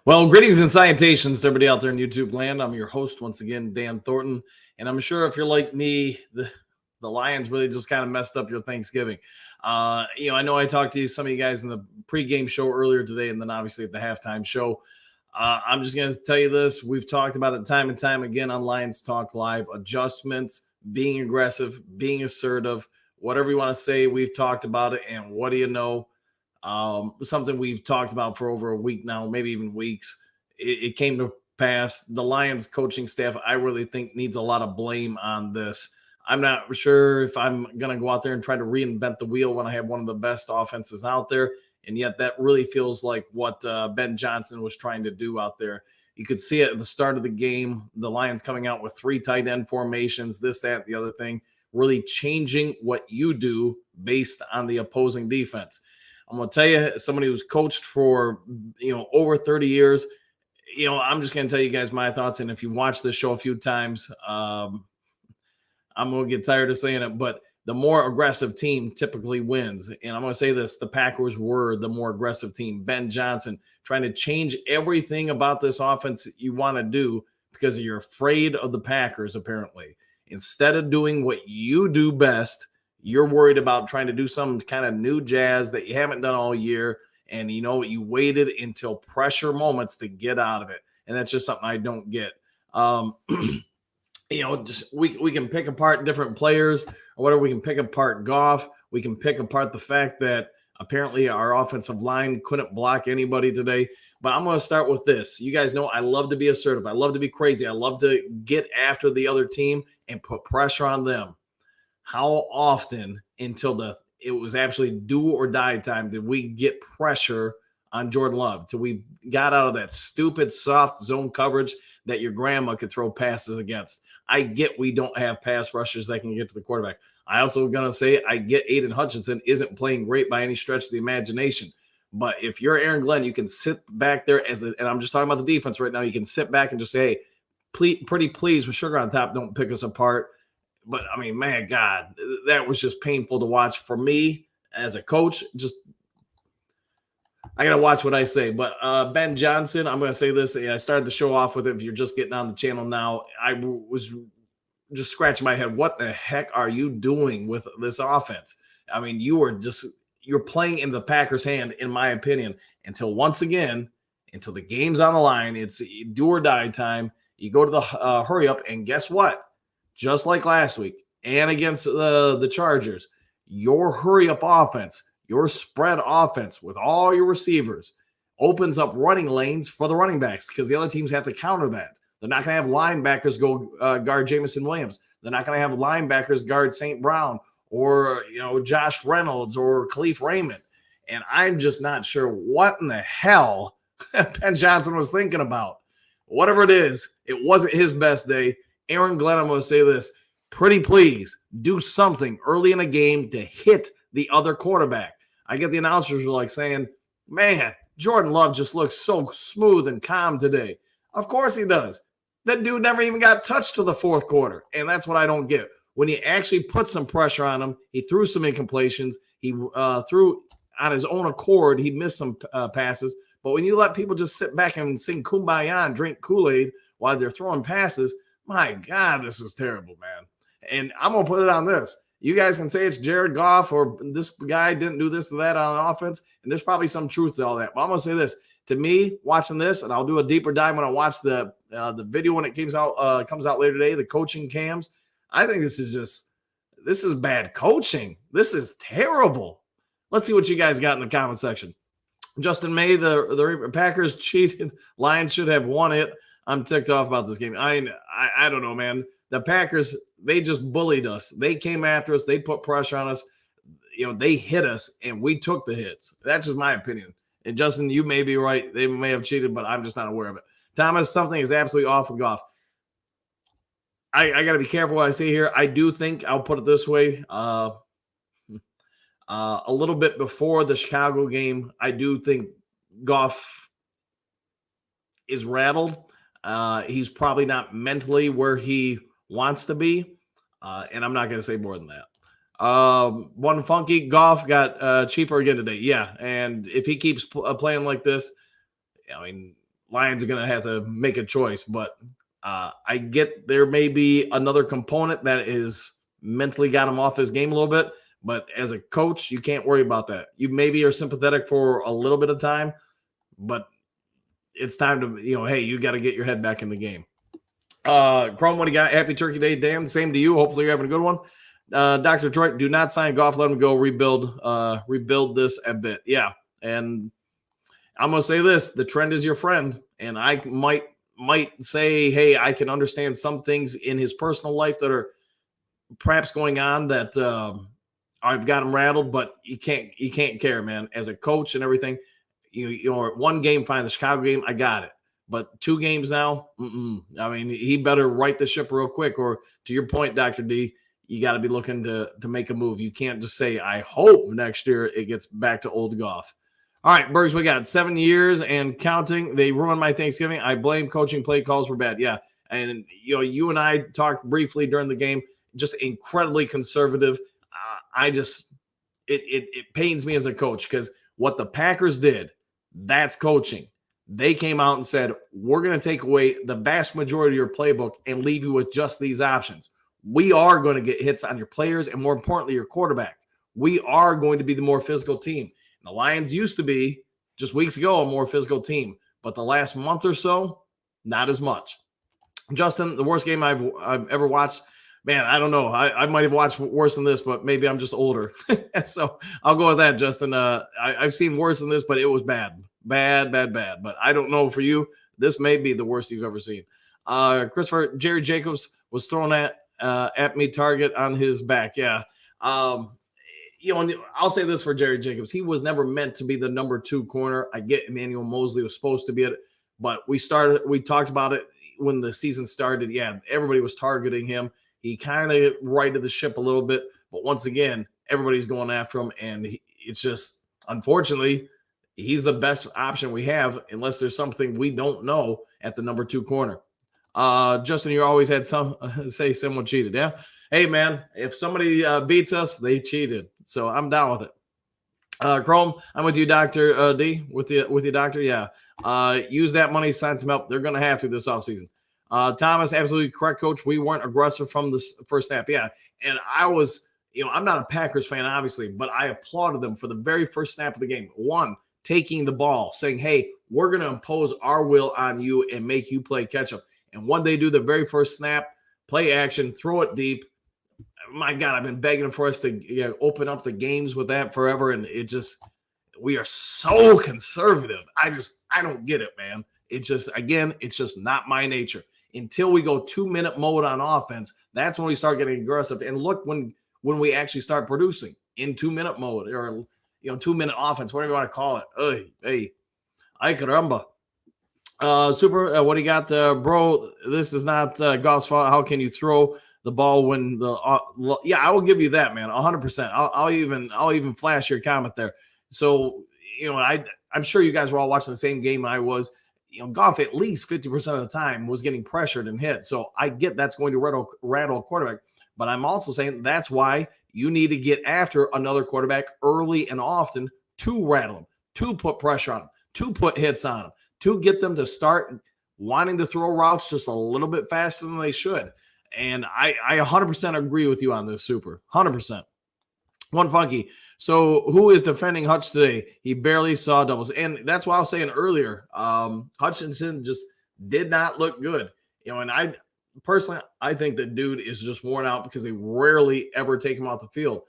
Well, greetings and salutations to everybody out there in YouTube land. I'm your host once again, Dan Thornton, and I'm sure if you're like me, the Lions really just kind of messed up your Thanksgiving. I know I talked to some of you guys in the pregame show earlier today, and then obviously at the halftime show. I'm just going to tell you this: we've talked about it time and time again on Lions Talk Live. Adjustments, being aggressive, being assertive, whatever you want to say. We've talked about it, and what do you know? Something we've talked about for over a week now, maybe even weeks. It came to pass. The Lions coaching staff, I really think, needs a lot of blame on this. I'm not sure if I'm going to go out there and try to reinvent the wheel when I have one of the best offenses out there. And yet that really feels like what Ben Johnson was trying to do out there. You could see it at the start of the game, the Lions coming out with 3 tight end formations, this, that, the other thing, really changing what you do based on the opposing defense. I'm going to tell you, somebody who's coached for, over 30 years, I'm just going to tell you guys my thoughts. And if you watch this show a few times, I'm going to get tired of saying it, but the more aggressive team typically wins. And I'm going to say this, the Packers were the more aggressive team. Ben Johnson trying to change everything about this offense you want to do because you're afraid of the Packers, apparently. Instead of doing what you do best, you're worried about trying to do some kind of new jazz that you haven't done all year. And you waited until pressure moments to get out of it. And that's just something I don't get. We can pick apart different players or whatever. We can pick apart Goff. We can pick apart the fact that apparently our offensive line couldn't block anybody today. But I'm going to start with this. You guys know I love to be assertive. I love to be crazy. I love to get after the other team and put pressure on them. How often until it was actually do or die time did we get pressure on Jordan Love till we got out of that stupid soft zone coverage that your grandma could throw passes against? I get we don't have pass rushers that can get to the quarterback. I also going to say I get Aiden Hutchinson isn't playing great by any stretch of the imagination. But if you're Aaron Glenn, you can sit back there and I'm just talking about the defense right now. You can sit back and just say, hey, pretty please with sugar on top, don't pick us apart. But, I mean, man, God, that was just painful to watch for me as a coach. I got to watch what I say. But Ben Johnson, I'm going to say this. I started the show off with it. If you're just getting on the channel now, I was just scratching my head. What the heck are you doing with this offense? I mean, you're playing in the Packers' hand, in my opinion, until the game's on the line. It's do or die time. You go to the hurry up, and guess what? Just like last week and against the Chargers, your hurry-up offense, your spread offense with all your receivers opens up running lanes for the running backs because the other teams have to counter that. They're not going to have linebackers go guard Jamison Williams. They're not going to have linebackers guard St. Brown or Josh Reynolds or Khalif Raymond. And I'm just not sure what in the hell Ben Johnson was thinking about. Whatever it is, it wasn't his best day. Aaron Glenn, I'm going to say this. Pretty please do something early in a game to hit the other quarterback. I get the announcers were like saying, man, Jordan Love just looks so smooth and calm today. Of course he does. That dude never even got touched to the fourth quarter. And that's what I don't get. When he actually put some pressure on him, he threw some incompletions. He threw on his own accord. He missed some passes. But when you let people just sit back and sing Kumbaya and drink Kool-Aid while they're throwing passes, my God, this was terrible, man. And I'm going to put it on this. You guys can say it's Jared Goff or this guy didn't do this or that on offense, and there's probably some truth to all that. But I'm going to say this. To me, watching this, and I'll do a deeper dive when I watch the video when it comes out later today, the coaching cams, I think this is bad coaching. This is terrible. Let's see what you guys got in the comment section. Justin May, the Packers cheated. Lions should have won it. I'm ticked off about this game. I don't know, man. The Packers, they just bullied us. They came after us. They put pressure on us. They hit us, and we took the hits. That's just my opinion. And, Justin, you may be right. They may have cheated, but I'm just not aware of it. Thomas, something is absolutely off with Goff. I got to be careful what I say here. I do think, I'll put it this way, a little bit before the Chicago game, I do think Goff is rattled. He's probably not mentally where he wants to be, and I'm not going to say more than that. One funky Goff got cheaper again today. Yeah, and if he keeps playing like this, I mean, Lions are going to have to make a choice. But I get there may be another component that is mentally got him off his game a little bit. But as a coach, you can't worry about that. You maybe are sympathetic for a little bit of time, but it's time to, hey, you got to get your head back in the game. Chrome, what do you got? Happy Turkey Day, Dan. Same to you. Hopefully you're having a good one. Dr. Detroit, do not sign Goff. Let him go. Rebuild this a bit. Yeah. And I'm going to say this. The trend is your friend. And I might say, hey, I can understand some things in his personal life that are perhaps going on that I've got him rattled, but you can't care, man. As a coach and everything, one game, fine. The Chicago game, I got it. But 2 games now, I mean, he better right the ship real quick. Or to your point, Dr. D, you got to be looking to make a move. You can't just say, I hope next year it gets back to old Goff. All right, Bergs, we got 7 years and counting. They ruined my Thanksgiving. I blame coaching. Play calls were bad. Yeah. And, you and I talked briefly during the game, just incredibly conservative. It pains me as a coach because what the Packers did, that's coaching. They came out and said, we're going to take away the vast majority of your playbook and leave you with just these options. We are going to get hits on your players and, more importantly, your quarterback. We are going to be the more physical team. And the Lions used to be, just weeks ago, a more physical team. But the last month or so, not as much. Justin, the worst game I've ever watched, man, I don't know. I might have watched worse than this, but maybe I'm just older. So I'll go with that, Justin. I've seen worse than this, but it was bad. Bad. But I don't know for you. This may be the worst you've ever seen. Christopher, Jerry Jacobs was thrown at me target on his back. Yeah. I'll say this for Jerry Jacobs. He was never meant to be the number 2 corner. I get Emmanuel Mosley was supposed to be it, but we talked about it when the season started. Yeah, everybody was targeting him. He kind of righted the ship a little bit, but once again, everybody's going after him, and it's just, unfortunately, he's the best option we have unless there's something we don't know at the number 2 corner. Justin, you always had say someone cheated. Yeah. Hey, man, if somebody beats us, they cheated. So I'm down with it. Chrome, I'm with you, Dr. D. With you, Doctor. Yeah. Use that money, sign some help. They're going to have to this offseason. Thomas, absolutely correct, Coach. We weren't aggressive from the first snap. Yeah. And I was, I'm not a Packers fan, obviously, but I applauded them for the very first snap of the game. One, taking the ball, saying, hey, we're going to impose our will on you and make you play catch up. And when they do the very first snap, play action, throw it deep. My God, I've been begging for us to open up the games with that forever. And we are so conservative. I don't get it, man. It's just not my nature. Until we go 2-minute mode on offense, that's when we start getting aggressive. And look, when we actually start producing in 2-minute mode or 2-minute offense, whatever you want to call it. Hey, ay caramba. Super, what do you got, bro? This is not Goff's fault. How can you throw the ball when yeah, I will give you that, man. 100%. I'll even flash your comment there. So, I'm sure you guys were all watching the same game I was. Goff at least 50% of the time was getting pressured and hit. So I get that's going to rattle a quarterback, but I'm also saying that's why you need to get after another quarterback early and often to rattle him, to put pressure on him, to put hits on him, to get them to start wanting to throw routes just a little bit faster than they should. And I 100% agree with you on this, Super. 100%. One Funky. So who is defending Hutch today? He barely saw doubles. And that's what I was saying earlier. Hutchinson just did not look good. And I personally think the dude is just worn out because they rarely ever take him off the field.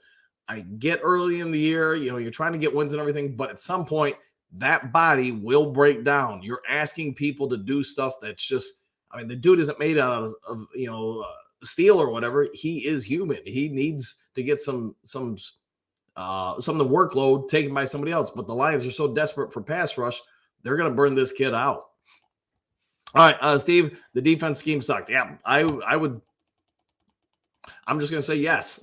I get early in the year, you're trying to get wins and everything, but at some point, that body will break down. You're asking people to do stuff that's just, the dude isn't made out of steel or whatever. He is human. He needs to get some of the workload taken by somebody else. But the Lions are so desperate for pass rush, they're going to burn this kid out. All right, Steve, the defense scheme sucked. Yeah, I'm just going to say yes.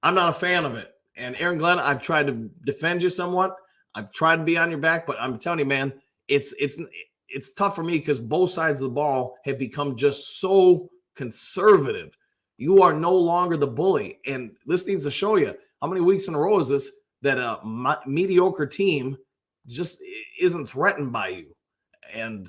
I'm not a fan of it. And Aaron Glenn, I've tried to defend you somewhat. I've tried to be on your back, but I'm telling you, man, it's tough for me because both sides of the ball have become just so conservative. You are no longer the bully. And this needs to show you how many weeks in a row is this that a mediocre team just isn't threatened by you. And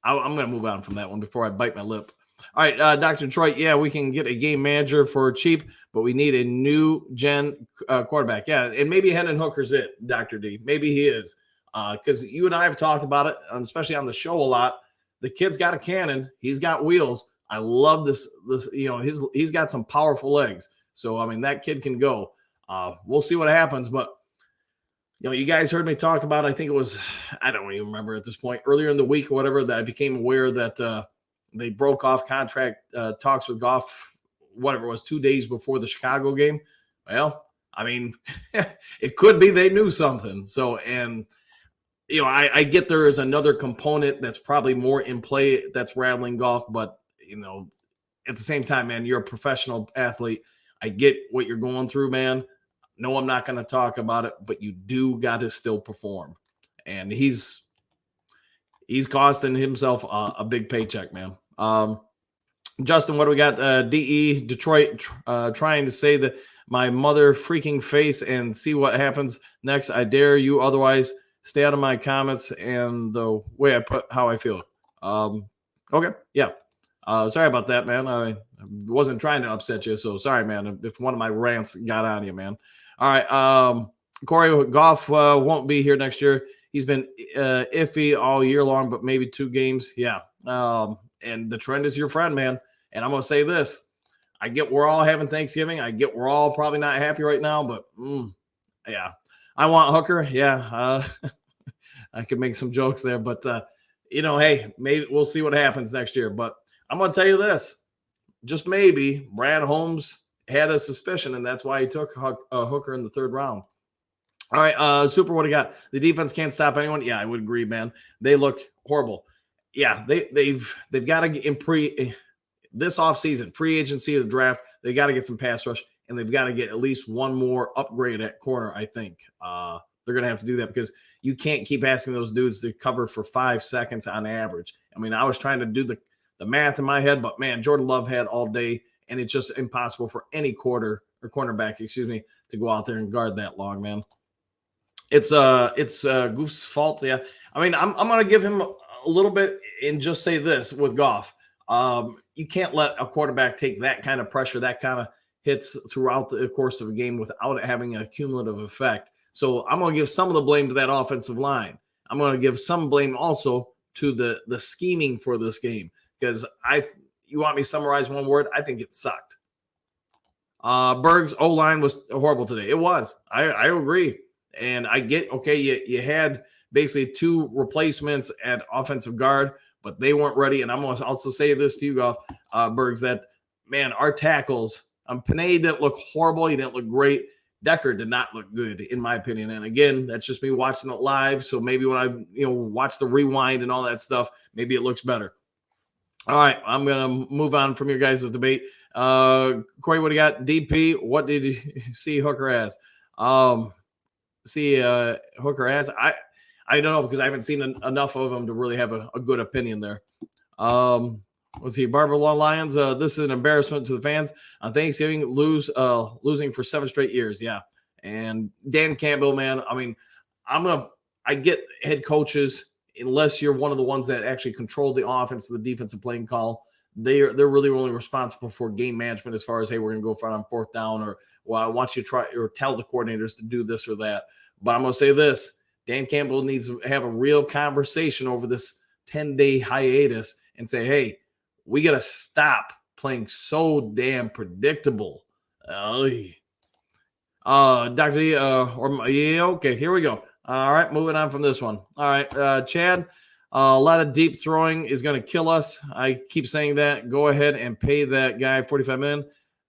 I'm going to move on from that one before I bite my lip. All right, Dr. Detroit, yeah, we can get a game manager for cheap, but we need a new gen quarterback. Yeah, and maybe Hendon Hooker's it, Dr. D. Maybe he is. Because you and I have talked about it, especially on the show a lot. The kid's got a cannon. He's got wheels. I love this. He's got some powerful legs. So, I mean, that kid can go. We'll see what happens. But, you guys heard me talk about, I think it was, I don't even remember at this point, earlier in the week or whatever, that I became aware that they broke off contract talks with Goff, whatever it was, 2 days before the Chicago game. Well, I mean, it could be they knew something. So, and I get there is another component that's probably more in play that's rattling Goff, but at the same time, man, you're a professional athlete. I get what you're going through, man. No, I'm not going to talk about it, but you do got to still perform, and he's costing himself a big paycheck, man. Justin, what do we got? DE Detroit trying to say that my mother freaking face and see what happens next. I dare you. Otherwise, stay out of my comments and the way I put how I feel. Okay. Yeah. Sorry about that, man. I wasn't trying to upset you. So sorry, man, if one of my rants got on you, man. All right. Corey, Goff won't be here next year. He's been iffy all year long, but maybe 2 games. Yeah. And the trend is your friend, man. And I'm going to say this. I get we're all having Thanksgiving. I get we're all probably not happy right now, but yeah. I want Hooker. Yeah. I could make some jokes there, but, hey, maybe we'll see what happens next year. But I'm going to tell you this. Just maybe Brad Holmes had a suspicion, and that's why he took Hooker in the 3rd round. All right, Super, what do you got? The defense can't stop anyone. Yeah, I would agree, man. They look horrible. Yeah, they've got to improve this offseason, free agency of the draft. They got to get some pass rush, and they've got to get at least one more upgrade at corner, I think. They're going to have to do that because you can't keep asking those dudes to cover for 5 seconds on average. I mean, I was trying to do the math in my head, but, man, Jordan Love had all day, and it's just impossible for any cornerback, to go out there and guard that long, man. It's Goof's fault. Yeah. I mean, I'm going to give him a little bit and just say this with Goff. You can't let a quarterback take that kind of pressure, that kind of hits throughout the course of a game without it having a cumulative effect. So I'm going to give some of the blame to that offensive line. I'm going to give some blame also to the scheming for this game because you want me to summarize one word? I think it sucked. Berg's O-line was horrible today. It was. I agree. And I get, okay, you had basically 2 replacements at offensive guard, but they weren't ready. And I'm going to also say this to you, Goff, Bergs, that, man, our tackles, Panay didn't look horrible. He didn't look great. Decker did not look good, in my opinion. And again, that's just me watching it live. So maybe when I watch the rewind and all that stuff, maybe it looks better. All right, I'm going to move on from your guys' debate. Corey, what do you got? DP, what did you see Hooker as? Hooker as? I don't know because I haven't seen enough of him to really have a good opinion there. Let's see. Barbara Law Lions. This is an embarrassment to the fans on Thanksgiving. Losing for 7 straight years. Yeah. And Dan Campbell, man. I mean, I get head coaches unless you're one of the ones that actually control the offense, the defensive playing call. They're really only responsible for game management as far as, hey, we're going to go for it on 4th down, or well, I want you to try or tell the coordinators to do this or that. But I'm going to say this. Dan Campbell needs to have a real conversation over this 10-day hiatus and say, hey, we got to stop playing so damn predictable. Dr. D, okay, here we go. All right, moving on from this one. All right, Chad, a lot of deep throwing is going to kill us. I keep saying that. Go ahead and pay that guy $45 million.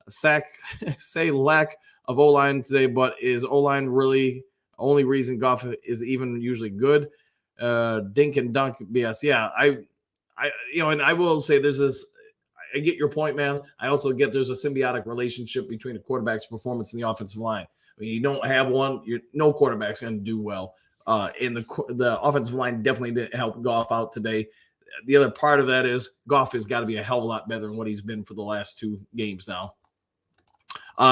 Say lack of O-line today, but is O-line really only reason Goff is even usually good? Dink and dunk BS. Yeah, and I will say there's this. I get your point, man. I also get there's a symbiotic relationship between a quarterback's performance and the offensive line. When you don't have one, no quarterback's going to do well. And the offensive line definitely didn't help Goff out today. The other part of that is Goff has got to be a hell of a lot better than what he's been for the last 2 games now.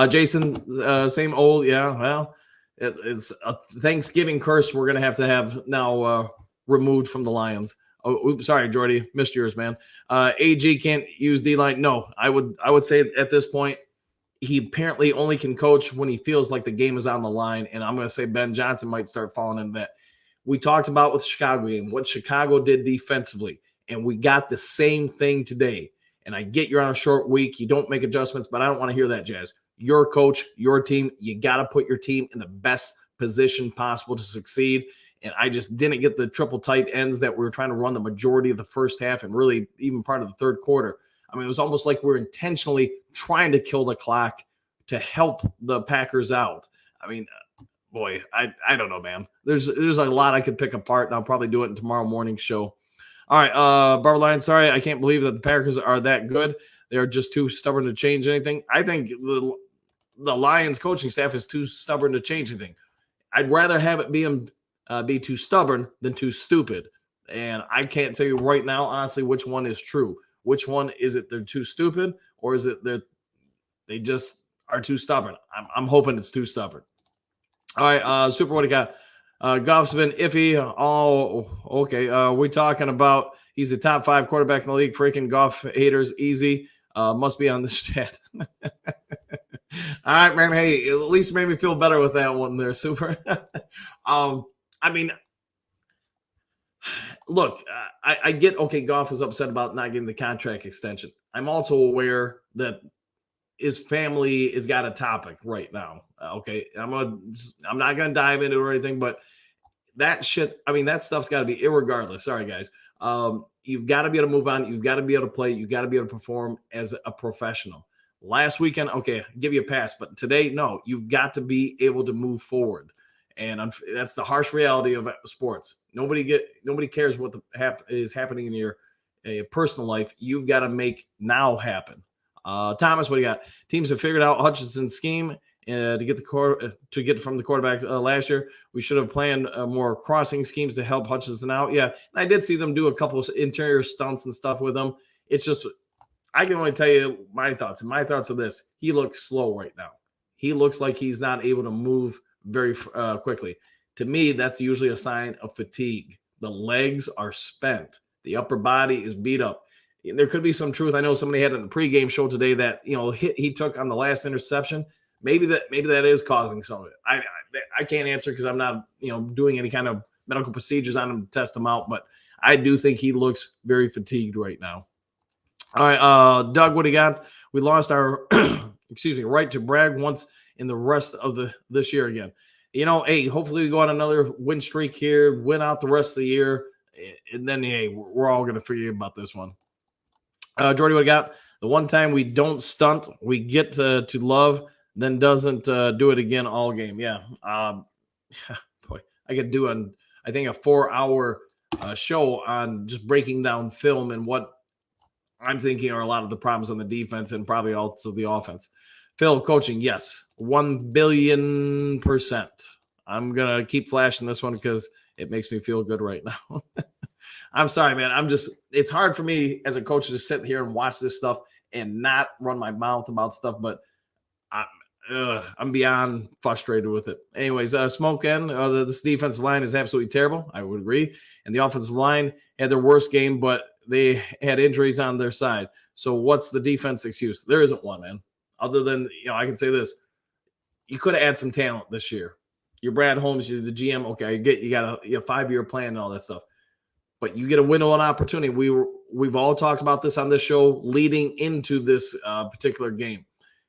Jason, same old, yeah. Well, it's a Thanksgiving curse we're going to have now removed from the Lions. Oh, oops, sorry, Jordy, missed yours, man. AG can't use D-line. No, I would say at this point, he apparently only can coach when he feels like the game is on the line. And I'm going to say Ben Johnson might start falling into that. We talked about with the Chicago game, what Chicago did defensively, and we got the same thing today. And I get you're on a short week. You don't make adjustments, but I don't want to hear that, Jazz. Your coach, your team, you got to put your team in the best position possible to succeed. And I just didn't get the triple tight ends that we were trying to run the majority of the first half and really even part of the third quarter. I mean, it was almost like we're intentionally trying to kill the clock to help the Packers out. I mean, boy, I don't know, man. There's a lot I could pick apart, and I'll probably do it in tomorrow morning's show. All right, Barbara Lion, sorry, I can't believe that the Packers are that good. They're just too stubborn to change anything. I think the Lions coaching staff is too stubborn to change anything. I'd rather have it be too stubborn than too stupid. And I can't tell you right now, honestly, which one is true. Which one is it? They're too stupid, or is it they just are too stubborn? I'm hoping it's too stubborn. All right, Super, what do you got? Goff's been iffy. Oh, okay. We're talking about he's the top 5 quarterback in the league. Freaking Goff haters, easy. Must be on this chat. All right, man. Hey, at least made me feel better with that one there, Super. I mean, look, I get, okay, Goff was upset about not getting the contract extension. I'm also aware that his family has got a topic right now. Okay, I'm not gonna dive into it or anything, but that shit, I mean, that stuff's got to be irregardless. Sorry, guys. You've got to be able to move on. You've got to be able to play. You've got to be able to perform as a professional. Last weekend, okay, give you a pass, but today, no. You've got to be able to move forward. And that's the harsh reality of sports. Nobody cares what is happening in your personal life. You've got to make now happen. Thomas, what do you got? Teams have figured out Hutchinson's scheme to get from the quarterback last year. We should have planned more crossing schemes to help Hutchinson out. Yeah, I did see them do a couple of interior stunts and stuff with him. It's just, I can only tell you my thoughts. And my thoughts are this: he looks slow right now. He looks like he's not able to move very quickly. To me, that's usually a sign of fatigue. The legs are spent. The upper body is beat up. There could be some truth. I know somebody had in the pregame show today that hit he took on the last interception. Maybe that is causing some of it. I can't answer because I'm not doing any kind of medical procedures on him to test him out. But I do think he looks very fatigued right now. All right, Doug, what do you got? We lost our right to brag once in the rest of this year again. Hey, hopefully we go on another win streak here, win out the rest of the year, and then hey, we're all gonna forget about this one. Jordy, what do you got? The one time we don't stunt, we get to love, then doesn't do it again all game. Yeah. Boy, I could do I think a 4-hour show on just breaking down film and what I'm thinking are a lot of the problems on the defense and probably also the offense. Phil, coaching, yes, 1,000,000,000%. I'm going to keep flashing this one because it makes me feel good right now. I'm sorry, man. It's hard for me as a coach to sit here and watch this stuff and not run my mouth about stuff, but I'm beyond frustrated with it. Anyways, Smoke N, this defensive line is absolutely terrible. I would agree. And the offensive line had their worst game, but they had injuries on their side. So what's the defense excuse? There isn't one, man. Other than, I can say this. You could have had some talent this year. You're Brad Holmes, you're the GM. Okay, you got a 5-year plan and all that stuff. But you get a window of opportunity. We've all talked about this on this show leading into this particular game.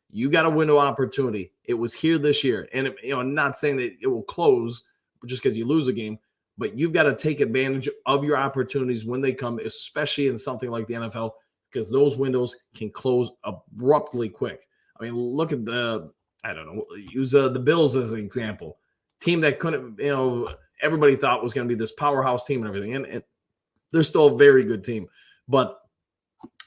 You got a window of opportunity. It was here this year. And, I'm not saying that it will close just because you lose a game, but you've got to take advantage of your opportunities when they come, especially in something like the NFL, because those windows can close abruptly quick. I mean, look at use the Bills as an example. Team that couldn't, everybody thought was going to be this powerhouse team and everything. And they're still a very good team. But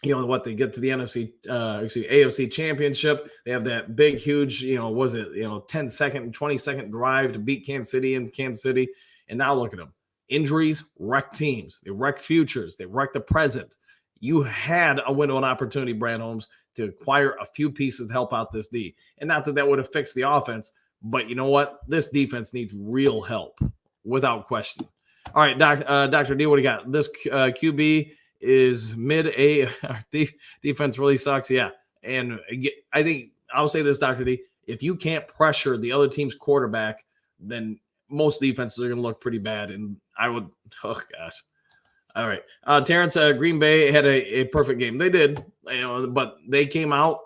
they get to the AFC championship. They have that big, huge, 10-second, 20-second drive to beat Kansas City in Kansas City. And now look at them. Injuries wreck teams. They wreck futures. They wreck the present. You had a window of opportunity, Brad Holmes, to acquire a few pieces to help out this D. And not that would have fixed the offense, but you know what? This defense needs real help, without question. All right, Dr. D, what do you got? This QB is mid A. Defense really sucks. Yeah. And I think I'll say this, Dr. D. If you can't pressure the other team's quarterback, then most defenses are going to look pretty bad. And I would, oh gosh. All right. Terrence, Green Bay had a perfect game. They did, but they came out,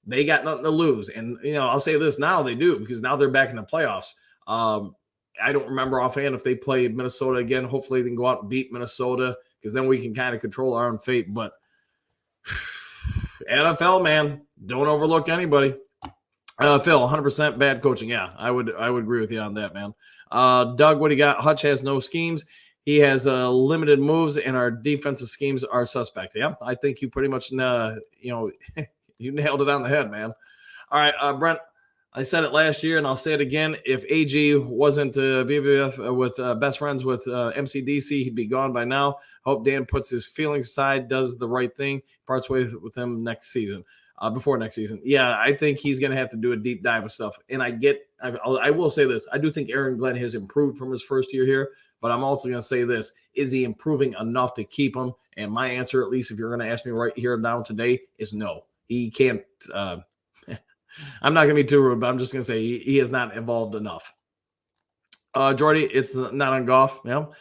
they got nothing to lose. And, I'll say this now, they do, because now they're back in the playoffs. I don't remember offhand if they play Minnesota again. Hopefully they can go out and beat Minnesota, because then we can kind of control our own fate. But NFL, man, don't overlook anybody. Phil, 100% bad coaching. Yeah, I would agree with you on that, man. Doug, what do you got? Hutch has no schemes. He has limited moves, and our defensive schemes are suspect. Yeah, I think you pretty much, you nailed it on the head, man. All right, Brent, I said it last year, and I'll say it again. If AG wasn't BBF with best friends with MCDC, he'd be gone by now. Hope Dan puts his feelings aside, does the right thing, parts ways with him next season. Before next season. Yeah, I think he's going to have to do a deep dive of stuff. And I will say this. I do think Aaron Glenn has improved from his first year here, but I'm also going to say this. Is he improving enough to keep him? And my answer, at least if you're going to ask me right here now today, is no. He can't. I'm not going to be too rude, but I'm just going to say he has not evolved enough. Jordy, it's not on Goff. No,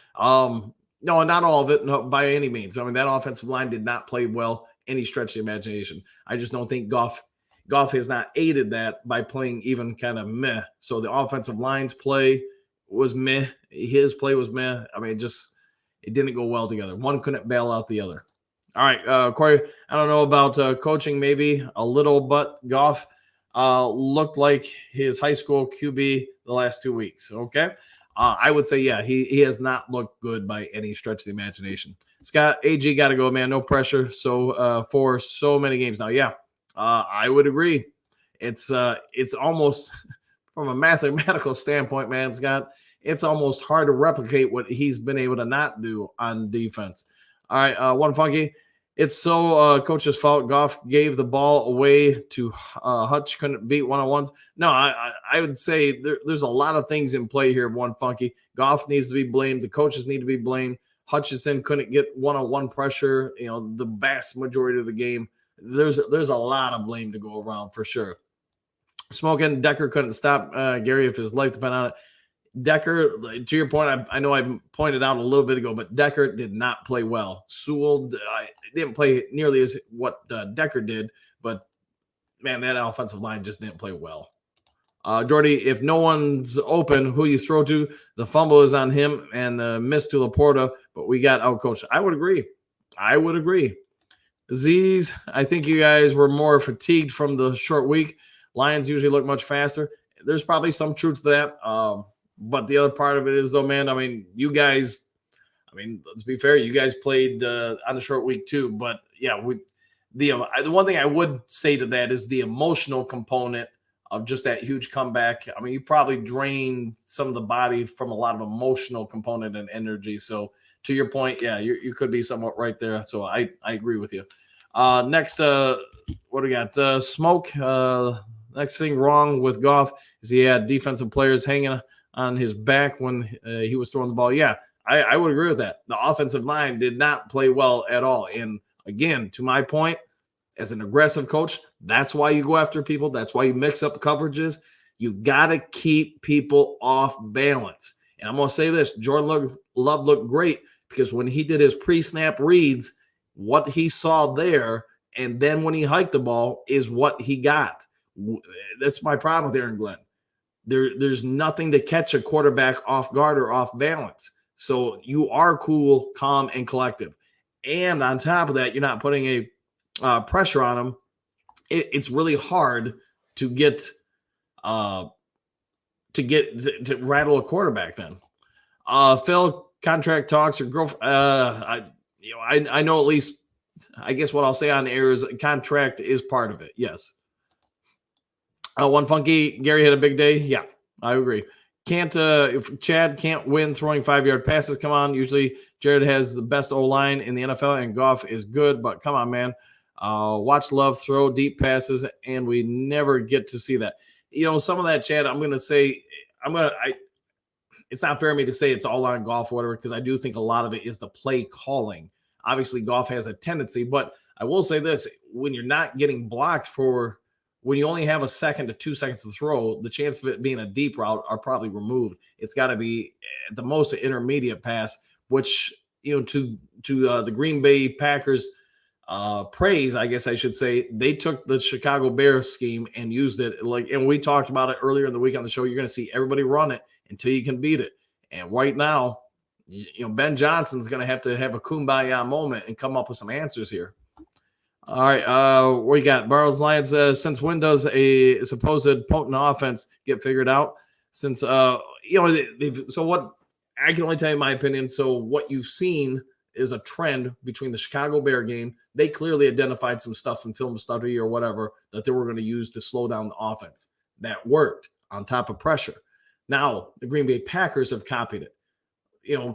not all of it, no, by any means. I mean, that offensive line did not play well any stretch of the imagination. I just don't think Goff has not aided that by playing even kind of meh. So the offensive line's play was meh. His play was meh. I mean, it didn't go well together. One couldn't bail out the other. All right, Corey, I don't know about coaching, maybe a little, but Goff looked like his high school QB the last 2 weeks. Okay. I would say, yeah, he has not looked good by any stretch of the imagination. Scott, AG got to go, man. No pressure. So for so many games now. Yeah, I would agree. It's almost from a mathematical standpoint, man, Scott, it's almost hard to replicate what he's been able to not do on defense. All right, One Funky. It's so coach's fault. Goff gave the ball away to Hutch, couldn't beat one-on-ones. No, I would say there's a lot of things in play here, One Funky. Goff needs to be blamed. The coaches need to be blamed. Hutchinson couldn't get one-on-one pressure, the vast majority of the game. There's a lot of blame to go around for sure. Smoking, Decker couldn't stop Gary if his life depended on it. Decker, to your point, I know I pointed out a little bit ago, but Decker did not play well. Sewell didn't play nearly as what Decker did, but man, that offensive line just didn't play well. Jordy, if no one's open, who you throw to, the fumble is on him and the miss to Laporta, but we got outcoached. I would agree. Z's, I think you guys were more fatigued from the short week. Lions usually look much faster. There's probably some truth to that. But the other part of it is, though, man, I mean, you guys, let's be fair. You guys played on the short week too. But, yeah, the one thing I would say to that is the emotional component of just that huge comeback. I mean, you probably drained some of the body from a lot of emotional component and energy. So, to your point, yeah, you could be somewhat right there. So, I agree with you. Next, what do we got? The smoke. Next thing wrong with Goff is he had defensive players hanging on his back when he was throwing the ball. Yeah, I would agree with that. The offensive line did not play well at all. And again, to my point, as an aggressive coach, that's why you go after people. That's why you mix up coverages. You've got to keep people off balance. And I'm going to say this, Jordan Love looked great because when he did his pre-snap reads, what he saw there, and then when he hiked the ball is what he got. That's my problem with Aaron Glenn. There's nothing to catch a quarterback off guard or off balance. So you are cool, calm, and collective. And on top of that, you're not putting a pressure on him. It's really hard to get to rattle a quarterback then. Phil, contract talks or girlfriend. I know at least, I guess what I'll say on air is contract is part of it. Yes. One Funky, Gary had a big day. Yeah, I agree. If Chad can't win throwing 5-yard passes, come on. Usually Jared has the best O-line in the NFL and Goff is good, but come on, man. Watch Love throw deep passes, and we never get to see that. Some of that, Chad, I'm going to say, it's not fair of me to say it's all on Goff, whatever, because I do think a lot of it is the play calling. Obviously, Goff has a tendency, but I will say this: when you're not getting blocked when you only have a second to 2 seconds to throw, the chance of it being a deep route are probably removed. It's got to be at the most an intermediate pass, which, to the Green Bay Packers praise, I guess I should say, they took the Chicago Bears scheme and used it. And we talked about it earlier in the week on the show. You're going to see everybody run it until you can beat it. And right now, Ben Johnson's going to have a kumbaya moment and come up with some answers here. All right, we got Barrels Lions. Since when does a supposed potent offense get figured out? Since so what I can only tell you my opinion. So what you've seen is a trend between the Chicago Bear game. They clearly identified some stuff in film study or whatever that they were going to use to slow down the offense. That worked on top of pressure. Now the Green Bay Packers have copied it.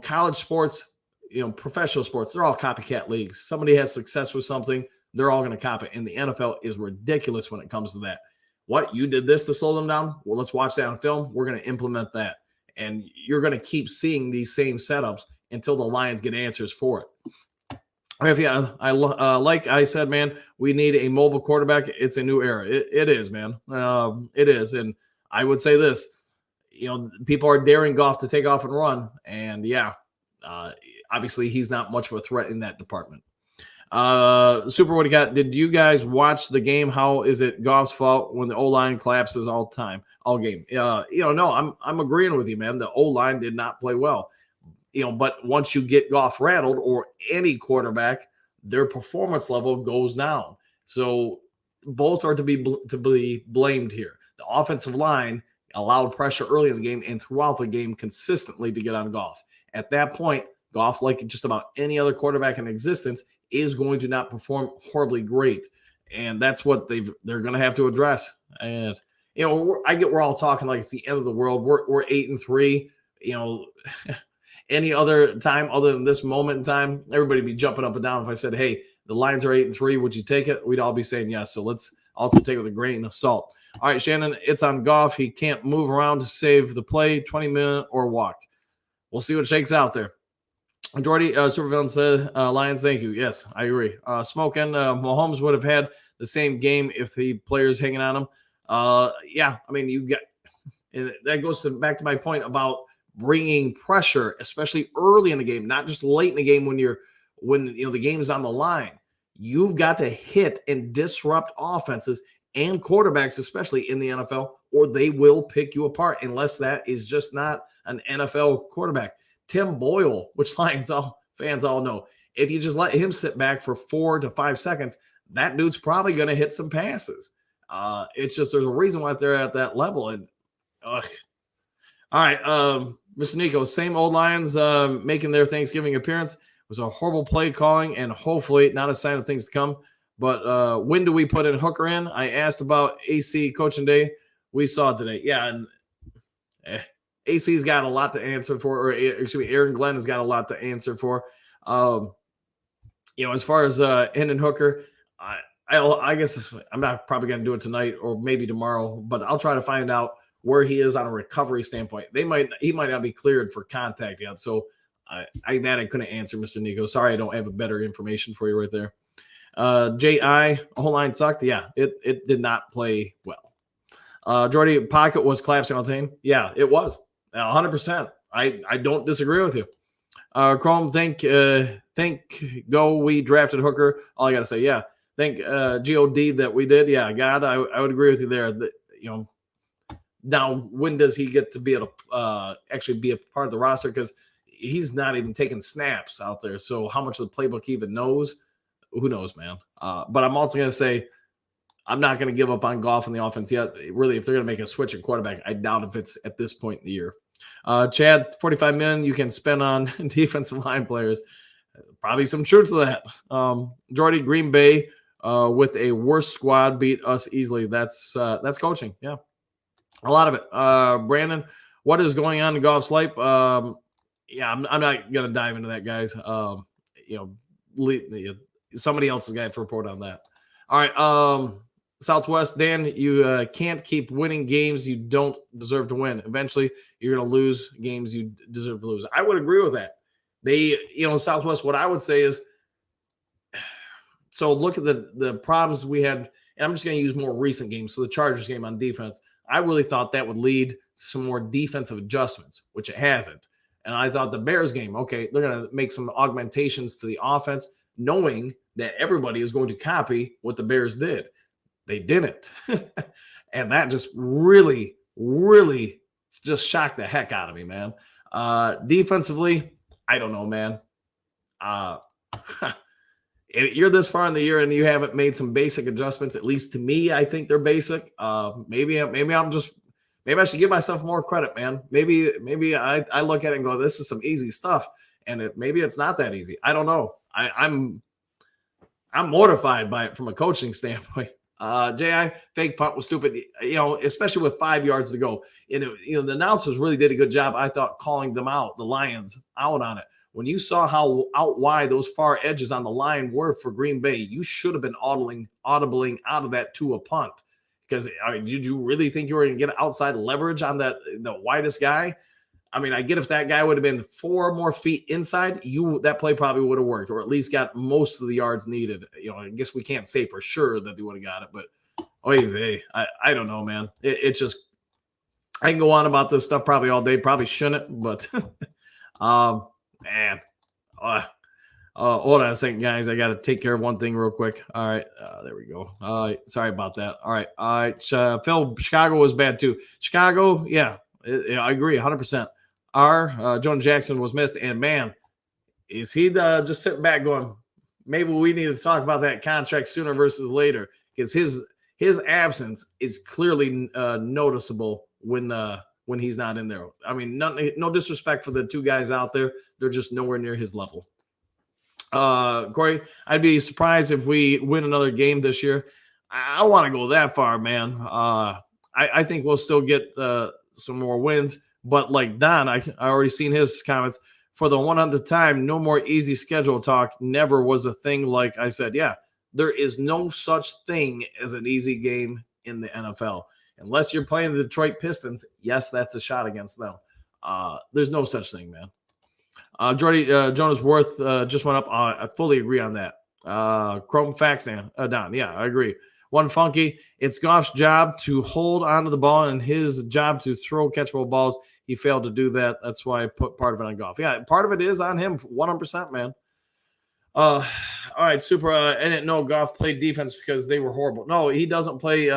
College sports, professional sports, they're all copycat leagues. Somebody has success with something, they're all going to copy it. And the NFL is ridiculous when it comes to that. What? You did this to slow them down? Well, let's watch that on film. We're going to implement that. And you're going to keep seeing these same setups until the Lions get answers for it. Like I said, man, we need a mobile quarterback. It's a new era. It is, man. It is. And I would say this, people are daring Goff to take off and run. And obviously he's not much of a threat in that department. Super, what do you got? Did you guys watch the game? How is it Goff's fault when the O-line collapses all game? No, I'm agreeing with you, man. The O-line did not play well. But once you get Goff rattled, or any quarterback, their performance level goes down. So both are to be blamed here. The offensive line allowed pressure early in the game and throughout the game consistently to get on Goff. At that point, Goff, like just about any other quarterback in existence, is going to not perform horribly great. And that's what they're going to have to address. And, we're all talking like it's the end of the world. We're 8-3, any other time other than this moment in time, everybody would be jumping up and down. If I said, hey, the Lions are 8-3, would you take it? We'd all be saying yes. So let's also take it with a grain of salt. All right, Shannon, it's on Goff. He can't move around to save the play, 20-minute or walk. We'll see what shakes out there. Jordy, Supervillain said, Lions, thank you. Yes, I agree. Smoking, Mahomes would have had the same game if the players hanging on him. You got, and that goes back to my point about bringing pressure, especially early in the game, not just late in the game when the game is on the line. You've got to hit and disrupt offenses and quarterbacks, especially in the NFL, or they will pick you apart unless that is just not an NFL quarterback. Tim Boyle, which Lions fans all know, if you just let him sit back for 4 to 5 seconds, that dude's probably going to hit some passes. It's just there's a reason why they're at that level. And all right, Mr. Nico, same old Lions making their Thanksgiving appearance. It was a horrible play calling and hopefully not a sign of things to come. But when do we put in Hooker in? I asked about AC coaching day. We saw it today. Yeah, and AC's got a lot to answer for, or excuse me, Aaron Glenn has got a lot to answer for. As far as Hendon Hooker, I guess I'm not probably going to do it tonight or maybe tomorrow, but I'll try to find out where he is on a recovery standpoint. He might not be cleared for contact yet. So I couldn't answer, Mr. Nico. Sorry, I don't have a better information for you right there. J.I., a whole line sucked. Yeah, it did not play well. Jordy, pocket was collapsing all the time. Yeah, it was 100%. I don't disagree with you. Chrome, thank go we drafted Hooker. All I got to say, yeah. Thank God that we did. Yeah, God, I would agree with you there. Now, when does he get to be able to actually be a part of the roster? Because he's not even taking snaps out there. So how much of the playbook he even knows, who knows, man. But I'm also going to say I'm not going to give up on Goff in the offense yet. Really, if they're going to make a switch at quarterback, I doubt if it's at this point in the year. Chad, 45 million you can spend on defensive line players. Probably some truth to that. Jordy, Green Bay with a worse squad beat us easily. That's coaching. Yeah. A lot of it. Brandon, what is going on in Goff's life? I'm not going to dive into that, guys. Somebody else has got to report on that. All right. Southwest, Dan, you can't keep winning games you don't deserve to win. Eventually, you're going to lose games you deserve to lose. I would agree with that. They, Southwest, what I would say is, so look at the problems we had, and I'm just going to use more recent games. So the Chargers game on defense, I really thought that would lead to some more defensive adjustments, which it hasn't. And I thought the Bears game, okay, they're going to make some augmentations to the offense, knowing that everybody is going to copy what the Bears did. They didn't. And that just really, really just shocked the heck out of me, man. Defensively, I don't know, man. You're this far in the year and you haven't made some basic adjustments. At least to me, I think they're basic. Maybe I should give myself more credit, man. Maybe I look at it and go, this is some easy stuff, and maybe it's not that easy. I don't know. I'm mortified by it from a coaching standpoint. J.I., fake punt was stupid, especially with 5 yards to go. The announcers really did a good job, I thought, calling them out, the Lions, out on it. When you saw how out wide those far edges on the line were for Green Bay, you should have been audibling out of that to a punt. Because did you really think you were going to get outside leverage on the widest guy? I mean, I get if that guy would have been 4 more feet inside, that play probably would have worked, or at least got most of the yards needed. I guess we can't say for sure that they would have got it, but I don't know, man. It just, I can go on about this stuff probably all day. Probably shouldn't, but man. Hold on a second, guys. I got to take care of one thing real quick. All right. There we go. Sorry about that. All right. Phil, Chicago was bad too. Chicago, yeah, I agree 100%. Jonah Jackson was missed. And man, is he just sitting back going, maybe we need to talk about that contract sooner versus later, because his absence is clearly noticeable when he's not in there. I mean, no disrespect for the two guys out there. They're just nowhere near his level. Corey, I'd be surprised if we win another game this year. I don't want to go that far, man. I think we'll still get some more wins. But like Don, I already seen his comments. For the 100th time, no more easy schedule talk. Never was a thing. Like I said, yeah, there is no such thing as an easy game in the NFL. Unless you're playing the Detroit Pistons, yes, that's a shot against them. There's no such thing, man. Jonas Worth just went up. I fully agree on that. Chrome Facts, Don. Yeah, I agree. One funky. It's Goff's job to hold onto the ball and his job to throw catchable balls. He failed to do that. That's why I put part of it on Goff. Yeah, part of it is on him, 100%, man. All right, super. I didn't know Goff played defense because they were horrible. No, he doesn't play.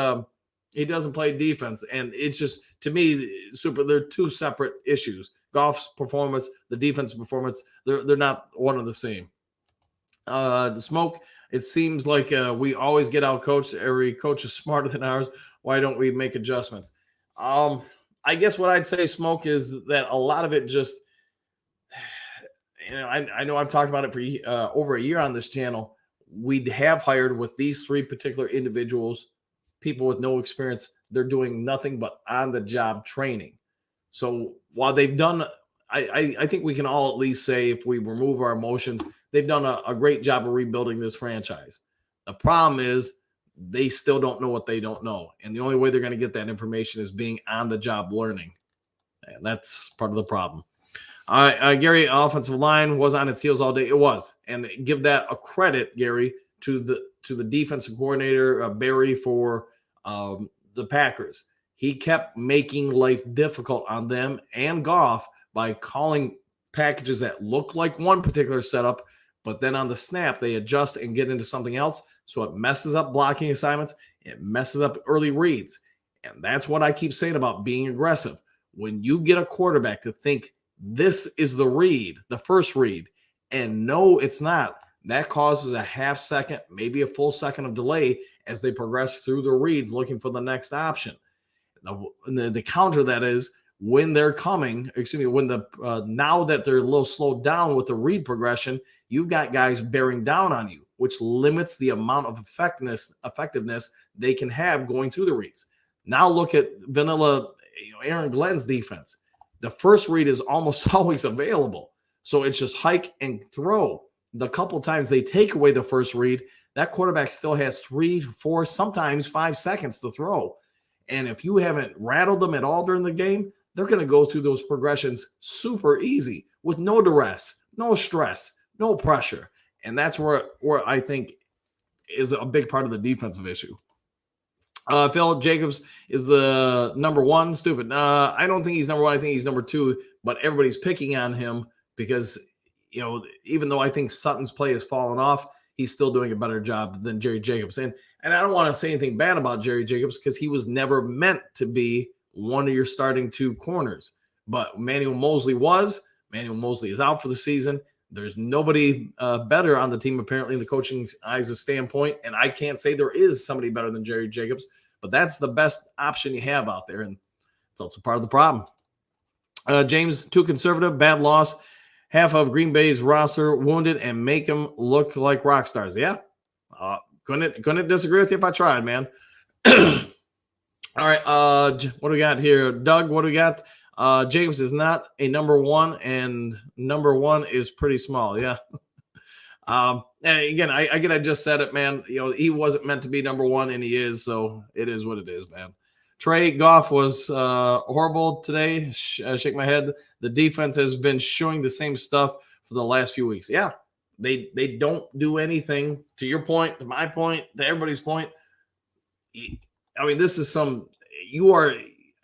He doesn't play defense, and it's just, to me, super. They're two separate issues. Goff's performance, the defense performance, they're not one and the same. The smoke. It seems like we always get out coached. Every coach is smarter than ours. Why don't we make adjustments? I guess what I'd say, Smoke, is that a lot of it just, I know I've talked about it for over a year on this channel. We have hired with these 3 particular individuals, people with no experience. They're doing nothing but on-the-job training. So while they've done, I think we can all at least say, if we remove our emotions, they've done a great job of rebuilding this franchise. The problem is they still don't know what they don't know. And the only way they're going to get that information is being on the job learning. And that's part of the problem. Gary, offensive line was on its heels all day. It was. And give that a credit, Gary, to the defensive coordinator, Barry, for the Packers. He kept making life difficult on them and Goff by calling packages that look like one particular setup, but then on the snap, they adjust and get into something else. So it messes up blocking assignments. It messes up early reads. And that's what I keep saying about being aggressive. When you get a quarterback to think this is the read, the first read, and no, it's not, that causes a half second, maybe a full second of delay as they progress through the reads looking for the next option. The counter that is, when they're coming, now that they're a little slowed down with the read progression, you've got guys bearing down on you, which limits the amount of effectiveness they can have going through the reads. Now look at vanilla Aaron Glenn's defense. The first read is almost always available. So it's just hike and throw. The couple times they take away the first read, that quarterback still has 3, 4, sometimes 5 seconds to throw. And if you haven't rattled them at all during the game, they're going to go through those progressions super easy with no duress, no stress, no pressure. And that's where I think is a big part of the defensive issue. Phil Jacobs is the number one. Stupid. I don't think he's number one. I think he's number two, but everybody's picking on him because, even though I think Sutton's play has fallen off, he's still doing a better job than Jerry Jacobs. And I don't want to say anything bad about Jerry Jacobs because he was never meant to be one of your starting two corners. But Manuel Mosley was. Manuel Mosley is out for the season. There's nobody better on the team, apparently, in the coaching eyes' standpoint. And I can't say there is somebody better than Jerry Jacobs, but that's the best option you have out there. And it's also part of the problem. James, too conservative, bad loss. Half of Green Bay's roster wounded and make them look like rock stars. Yeah. Couldn't disagree with you if I tried, man. All right, what do we got here? Doug, what do we got? Jacobs is not a number one, and number one is pretty small. Yeah. And again, I just said it, man. He wasn't meant to be number one, and he is, so it is what it is, man. Trey, Goff was horrible today. Shake my head. The defense has been showing the same stuff for the last few weeks. Yeah, they don't do anything. To your point, to my point, to everybody's point. I mean, this is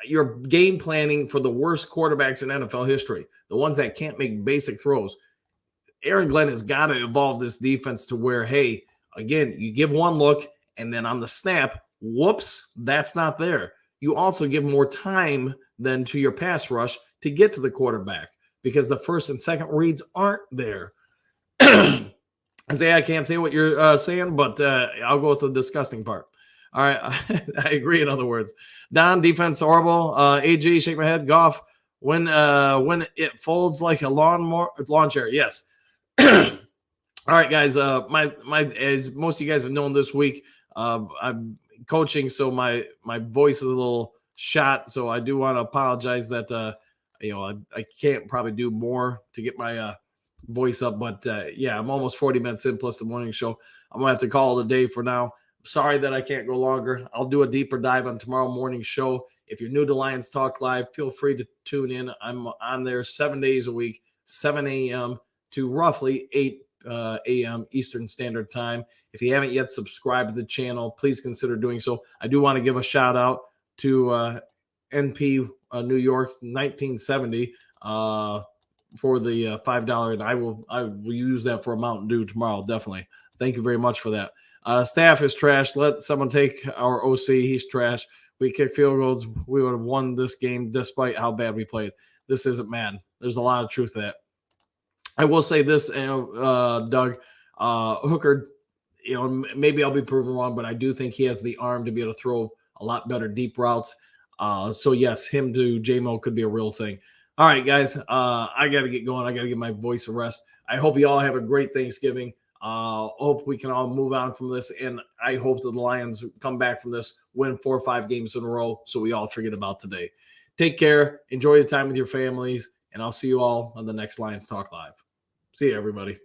you're game planning for the worst quarterbacks in NFL history, the ones that can't make basic throws. Aaron Glenn has got to evolve this defense to where, hey, again, you give one look, and then on the snap, whoops, that's not there. You also give more time than to your pass rush to get to the quarterback because the first and second reads aren't there. I can't say what you're saying, but I'll go with the disgusting part. All right. I agree, in other words. Don, defense horrible. AG, shake my head. Goff, when it folds like a lawn chair. Yes. All right, guys. As most of you guys have known this week, I'm coaching, so my voice is a little shot. So I do want to apologize that I can't probably do more to get my voice up. But yeah, I'm almost 40 minutes in plus the morning show. I'm gonna have to call it a day for now. Sorry that I can't go longer. I'll do a deeper dive on tomorrow morning show. If you're new to Lions Talk Live, feel free to tune in. I'm on there 7 days a week, 7 a.m. to roughly 8 a.m. Eastern Standard Time. If you haven't yet subscribed to the channel, please consider doing so. I do want to give a shout out to NP New York 1970 for the $5, and I will use that for a Mountain Dew tomorrow. Definitely. Thank you very much for that. Staff is trash. Let someone take our OC. He's trash. We kick field goals. We would have won this game despite how bad we played. This isn't man. There's a lot of truth to that. I will say this, Doug, Hooker, maybe I'll be proven wrong, but I do think he has the arm to be able to throw a lot better deep routes. So yes, him to J-Mo could be a real thing. All right, guys, I got to get going. I got to give my voice a rest. I hope you all have a great Thanksgiving. Hope we can all move on from this, and I hope that the Lions come back from this, win 4 or 5 games in a row, so we all forget about today. Take care, enjoy the time with your families, and I'll see you all on the next Lions Talk Live. See you, everybody.